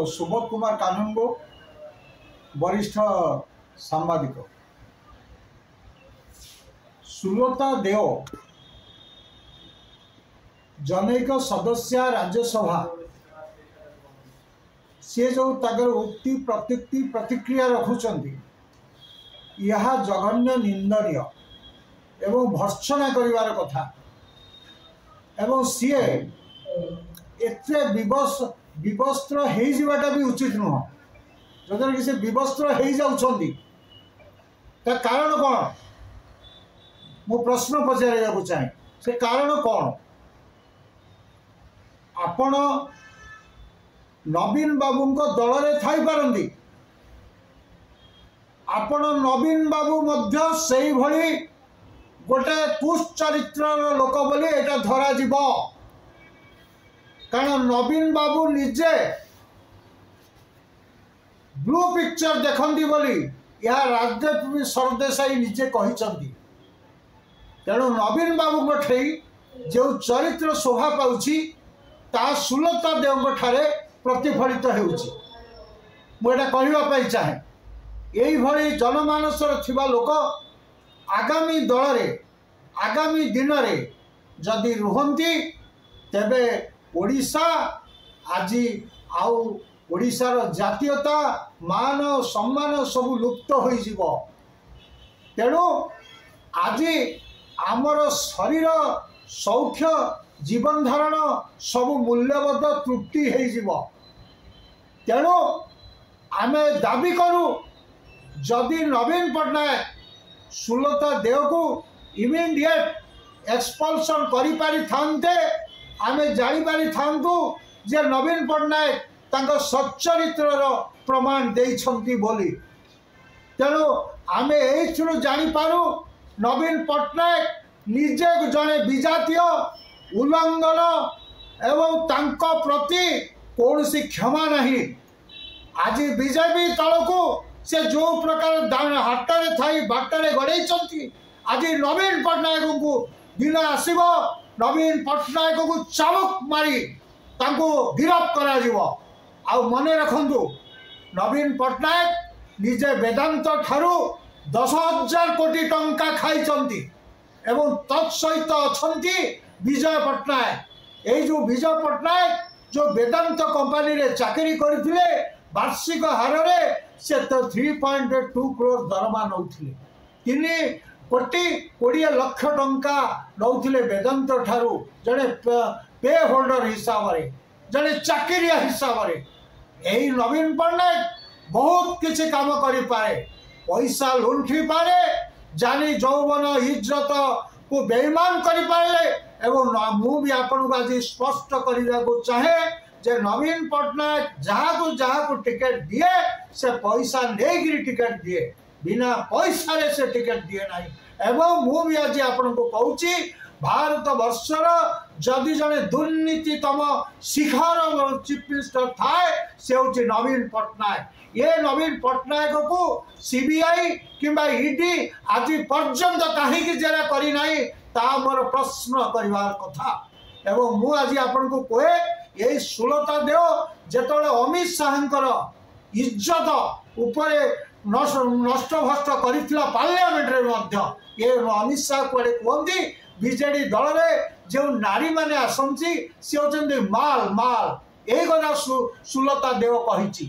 सुबोध कुमार कानूनगो वरिष्ठ सांबादिक सुलता देव जनैक सदस्य राज्यसभा सी जो तागर उक्ति प्रत्युक्ति प्रतिक्रिया रखुंट यह जघन्य निंदनीय एवं भर्त्सना करिवार कथा एवं सी एते विवस्त्र हो जावाटा भी उचित नुह जदर कि से विवस्त्र हो जाउछंदी ता कारण कौन मु प्रश्न पचार चाहे से कारण कौन आपण नवीन बाबू दल में थी पारती आपण नवीन बाबू मध्य से भली गोटे कुचरित्र लोक बोली एटा धरा जीव कारण नवीन बाबू निजे ब्लू पिक्चर देखती बोली यह राजनीति सरदेसाई निजे कहते तेणु नवीन बाबू ठेई जो चरित्र शोभा पाउछि ता सुलता देव ठारे प्रतिफलित होटा कहवाई चाहे यही भली जनमानसर थिबा लोक आगामी दल रे आगामी दिन रे जदि रुहंती तेबे ओडिशा आज आउ ओडिशार जातीयता मान सम्मान सब लुप्त हो जिवो तेणु आज आमर शरीर सौख्य जीवन धारण सब मूल्यबद्ध त्रुटि हो जिवो तेणु आमे दाबी करूँ जदि नवीन पट्टनायक सुलता देव को इमिडिएट एक्सपल्सन करि पारि थांते आमे जानि पारि थांतु जे नवीन पट्टनायक तांको सच्चरित्रर प्रमाण देइछंती बोली तेणु आमे एइथुरु जानि पारु नवीन पट्टनायक निजे जने विजातीय उल्लंघन एवं तांको प्रति कौनसी क्षमा नहीं आज बीजेपी तलकू से जो प्रकार हाटरे थी बाटरे गड़े आज नवीन पट्टनायक को दिन आसब नवीन पट्टनायक को चाबुक मारी गिरफ कर मन रखु नवीन पट्टनायक निजे वेदांत ठारू 10,000 कोटी टंका खाई एवं तत्सहित अच्छा विजय पट्टनायक ये जो विजय पट्टनायक जो वेदांत कंपनी रे चाकरी करथिले वार्षिक हार रे से तो 3.2 करोड़ दरमा नौथिले 3 कोटी 20 लाख टंका नौथिले वेदांत ठारू जड़े पे होल्डर हिसाब रे जड़े चाकरिया हिसाब रे यही नवीन पट्टनायक बहुत किसी काम करि पारे पैसा लुंठी पारे जानी जौवन इज्जत को बेईमान करि पारे एवं मु भी आपन को आज स्पष्ट करने को चाहे जे नवीन पट्टनायक जहाँ को टिकेट दिए से पैसा नहीं टिकेट दिए बिना पैसा रे से टिकेट दिए ना एवं मु भी आज आपन को कहूची भारत वर्षर जदि जड़े दुर्नीतितम शिखर चीफ मिनिस्टर थाए से होची नवीन पट्टनायक ये नवीन पट्टनायक को सीबीआई किंबा ईडी आज पर्यंत कहीं जेरा करी नहीं ता मोर प्रश्न करिवार कथा एवं मु आज आपन को कहे ये सुलता देव जेतले अमित शाहंकर इज्जत उपरे नष्ट भ्रष्ट करिथिला पार्लियामेंट रे मध्य ये अमित शाह कोडे कहंती बीजेडी दल रे जो नारी माने आसंची से होचंदी माल माल ए गना सुलता देव कहिची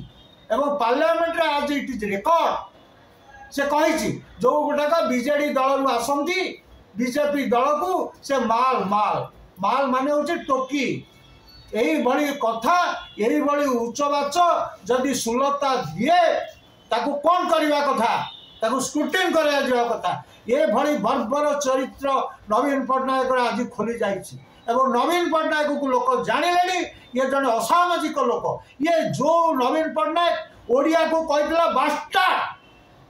एवं पार्लियामेंट रे आज इट इज रिकॉर्ड से कहिची जो गोटाका बीजेडी दल रु आसंती बीजेपी दल को से माल माल माल माने होचे टोकी यही भली कथा यही भली उच्चवाच जदि सुलता दिए ताकू कौन करवा कथा ताकू स्क्रूटिन करा जावा कथा ये भली बर्बर चरित्र नवीन पट्टनायक आज खोली जाइछि एवं नवीन पट्टनायक को लोक जानिले ये जने असामाजिक लोक ये जो नवीन पट्टनायक ओडिया को कहला बास्टा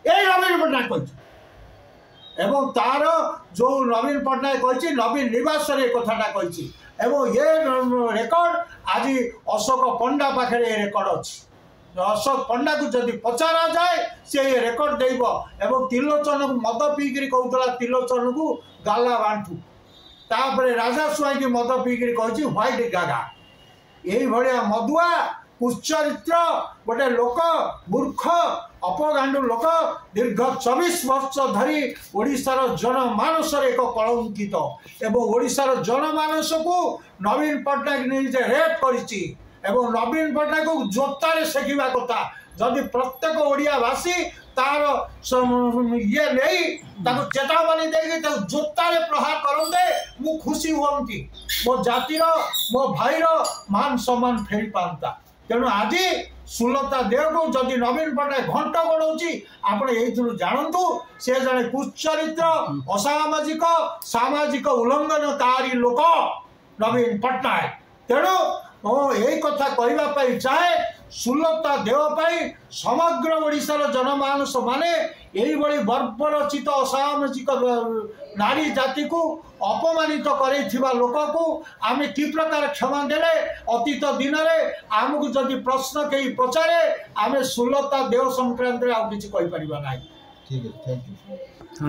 ए नवीन पट्टनायक कहछि एवं तार जो नवीन पट्टनायक कहछि नवीन निवास रे कथाटा कहछि एवं ये रेकर्ड आज अशोक पंडा पाखे रेकर्ड अच्छी अशोक पंडा को जदि पचारा जाए से ये रेकर्ड देव एवं त्रिलोचन को मद पीकरी कहूला त्रिलोचन को गाला बांटू तापर राजा स्वाई की मद पीकरी कही व्हाइट गागा यही भाया मदुआ कुचरित्र गोटे लोक मूर्ख अपगांडु लोक दीर्घ 24 वर्ष धरी ओडिशार जनमानस एक कलंकित एवं ओडिशार जनमानस को नवीन पट्टनायक निजे रेप करिछि एवं नवीन पट्टनायक को जोतारे सेकिबा कथा जदि प्रत्येक ओडिया भाषी तार ये नहीं चेतावनी देगी जोतारे प्रहार करते मु खुशी हुंती मो जातिर मो भाईर मान सम्मान फेरी पाता तेणु आज सुलता देव को जदि नवीन पट्टनायक घंट बढ़ाऊँगी आप जानतु से जड़े कुचरित्र असामाजिक सामाजिक उल्लंघनकारी लोक नवीन पट्टनायक तेणु यही कथा कहवाई चाहे सुलता देवपाई समग्र ओडिशार जनमानस माने यही बर्बरचित असामाजिक नारी जाति को अपमानित करैथिबा लोक को आम कि प्रकार क्षमा देले अतीत दिन में आमको जदि प्रश्न कहीं पचारे आम सुलता देव संक्रांत आउ किछि कहि परिबा नाही। ठीक है, थैंक यू।